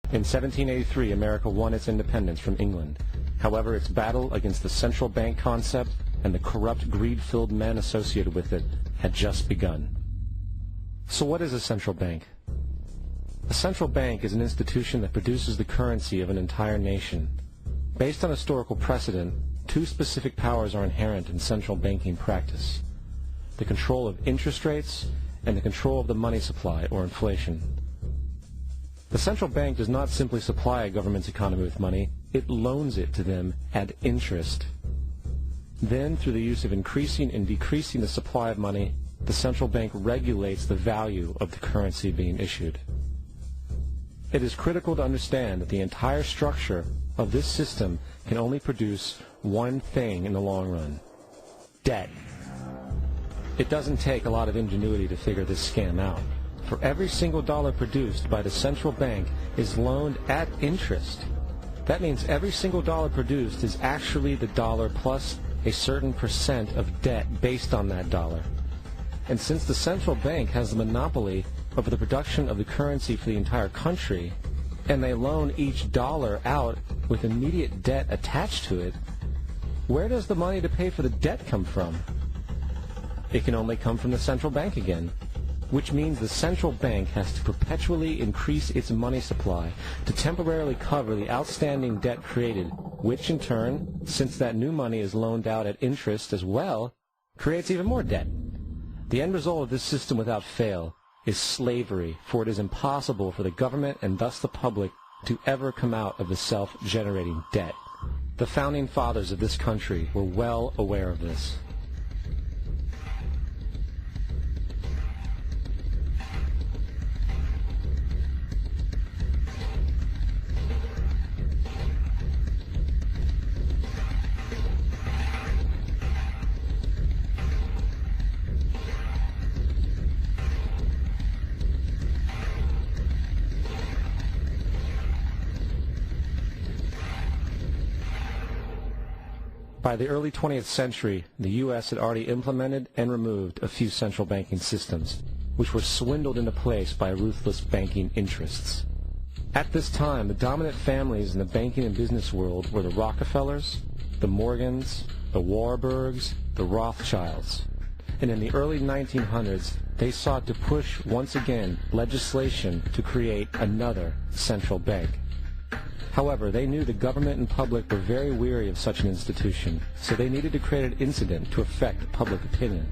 In 1783, America won its independence from England. However, its battle against the central bank concept and the corrupt, greed-filled men associated with it had just begun. So what is a central bank? A central bank is an institution that produces the currency of an entire nation. Based on historical precedent, two specific powers are inherent in central banking practice: the control of interest rates and the control of the money supply, or inflation. The central bank does not simply supply a government's economy with money, it loans it to them at interest. Then, through the use of increasing and decreasing the supply of money, the central bank regulates the value of the currency being issued. It is critical to understand that the entire structure of this system can only produce one thing in the long run: debt. It doesn't take a lot of ingenuity to figure this scam out. For every single dollar produced by the central bank is loaned at interest. That means every single dollar produced is actually the dollar plus a certain percent of debt based on that dollar. And since the central bank has the monopoly over the production of the currency for the entire country, and they loan each dollar out with immediate debt attached to it, where does the money to pay for the debt come from? It can only come from the central bank again, which means the central bank has to perpetually increase its money supply to temporarily cover the outstanding debt created, which in turn, since that new money is loaned out at interest as well, creates even more debt. The end result of this system without fail is slavery, for it is impossible for the government and thus the public to ever come out of the self-generating debt. The founding fathers of this country were well aware of this. By the early 20th century, the U.S. had already implemented and removed a few central banking systems, which were swindled into place by ruthless banking interests. At this time, the dominant families in the banking and business world were the Rockefellers, the Morgans, the Warburgs, the Rothschilds. And in the early 1900s, they sought to push once again legislation to create another central bank. However, they knew the government and public were very weary of such an institution, so they needed to create an incident to affect public opinion.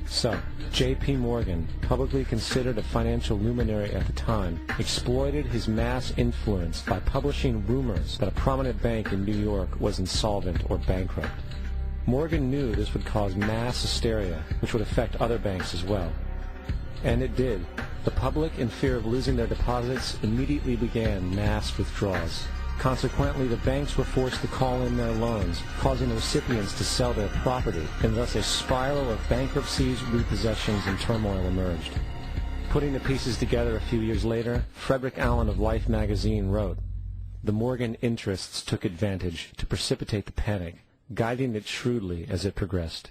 So, J.P. Morgan, publicly considered a financial luminary at the time, exploited his mass influence by publishing rumors that a prominent bank in New York was insolvent or bankrupt. Morgan knew this would cause mass hysteria, which would affect other banks as well. And it did. The public, in fear of losing their deposits, immediately began mass withdrawals. Consequently, the banks were forced to call in their loans, causing the recipients to sell their property, and thus a spiral of bankruptcies, repossessions, and turmoil emerged. Putting the pieces together a few years later, Frederick Allen of Life magazine wrote, "The Morgan interests took advantage to precipitate the panic, guiding it shrewdly as it progressed."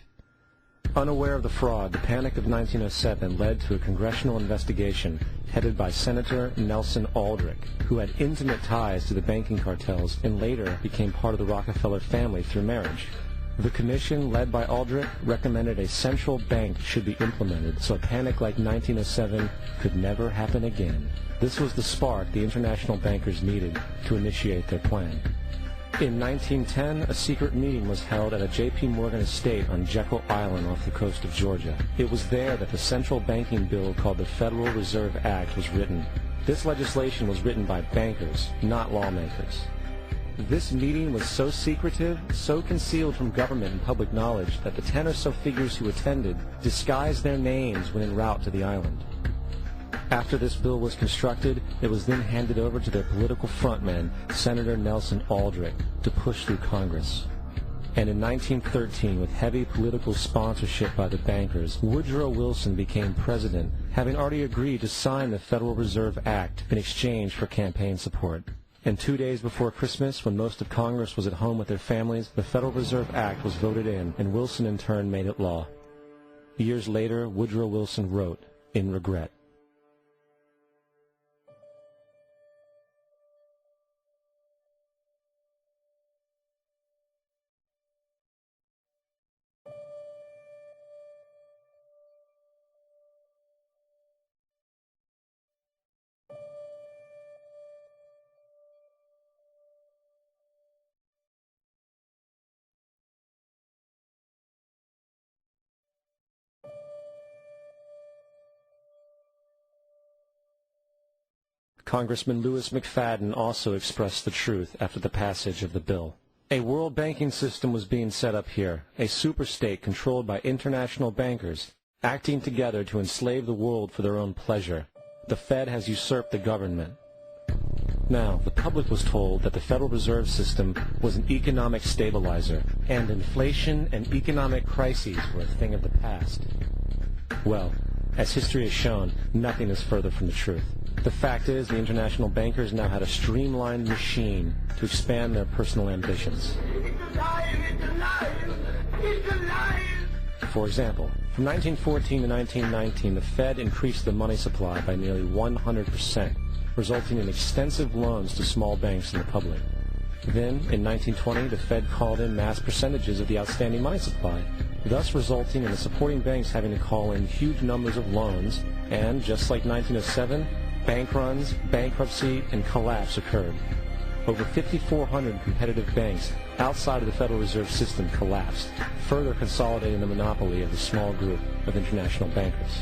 Unaware of the fraud, the Panic of 1907 led to a congressional investigation headed by Senator Nelson Aldrich, who had intimate ties to the banking cartels and later became part of the Rockefeller family through marriage. The commission, led by Aldrich, recommended a central bank should be implemented so a panic like 1907 could never happen again. This was the spark the international bankers needed to initiate their plan. In 1910, a secret meeting was held at a J.P. Morgan estate on Jekyll Island off the coast of Georgia. It was there that the central banking bill called the Federal Reserve Act was written. This legislation was written by bankers, not lawmakers. This meeting was so secretive, so concealed from government and public knowledge that the 10 or so figures who attended disguised their names when en route to the island. After this bill was constructed, it was then handed over to their political frontman, Senator Nelson Aldrich, to push through Congress. And in 1913, with heavy political sponsorship by the bankers, Woodrow Wilson became president, having already agreed to sign the Federal Reserve Act in exchange for campaign support. And 2 days before Christmas, when most of Congress was at home with their families, the Federal Reserve Act was voted in, and Wilson in turn made it law. Years later, Woodrow Wilson wrote, in regret, Congressman Louis McFadden also expressed the truth after the passage of the bill. A world banking system was being set up here, a superstate controlled by international bankers, acting together to enslave the world for their own pleasure. The Fed has usurped the government. Now, the public was told that the Federal Reserve System was an economic stabilizer, and inflation and economic crises were a thing of the past. Well, as history has shown, nothing is further from the truth. The fact is, the international bankers now had a streamlined machine to expand their personal ambitions. It's alive! It's alive! It's alive! For example, from 1914 to 1919, the Fed increased the money supply by nearly 100%, resulting in extensive loans to small banks and the public. Then, in 1920, the Fed called in mass percentages of the outstanding money supply, thus resulting in the supporting banks having to call in huge numbers of loans, and, just like 1907, bank runs, bankruptcy, and collapse occurred. Over 5,400 competitive banks outside of the Federal Reserve System collapsed, further consolidating the monopoly of the small group of international bankers.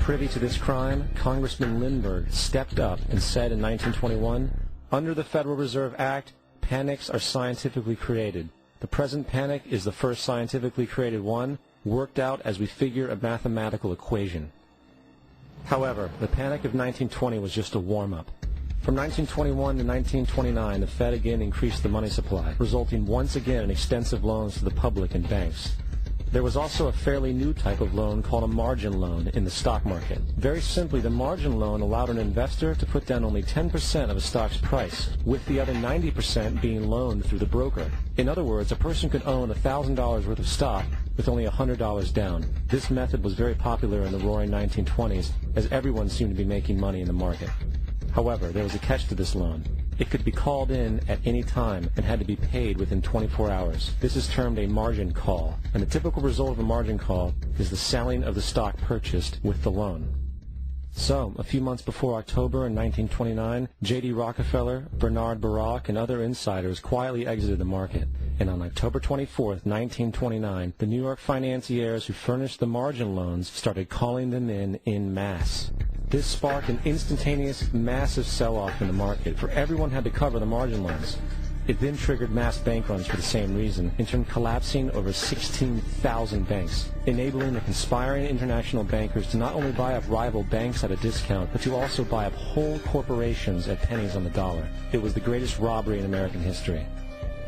Privy to this crime, Congressman Lindbergh stepped up and said in 1921, "Under the Federal Reserve Act, panics are scientifically created. The present panic is the first scientifically created one, worked out as we figure a mathematical equation." However, the panic of 1920 was just a warm-up. From 1921 to 1929, the Fed again increased the money supply, resulting once again in extensive loans to the public and banks. There was also a fairly new type of loan called a margin loan in the stock market. Very simply, the margin loan allowed an investor to put down only 10% of a stock's price, with the other 90% being loaned through the broker. In other words, a person could own $1,000 worth of stock with only $100 down. This method was very popular in the roaring 1920s, as everyone seemed to be making money in the market. However, there was a catch to this loan. It could be called in at any time and had to be paid within 24 hours. This is termed a margin call, and the typical result of a margin call is the selling of the stock purchased with the loan. So, a few months before October in 1929, J.D. Rockefeller, Bernard Baruch, and other insiders quietly exited the market, and on October 24, 1929, the New York financiers who furnished the margin loans started calling them in masse. This sparked an instantaneous, massive sell-off in the market, for everyone had to cover the margin loans. It then triggered mass bank runs for the same reason, in turn collapsing over 16,000 banks, enabling the conspiring international bankers to not only buy up rival banks at a discount, but to also buy up whole corporations at pennies on the dollar. It was the greatest robbery in American history.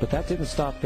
But that didn't stop there.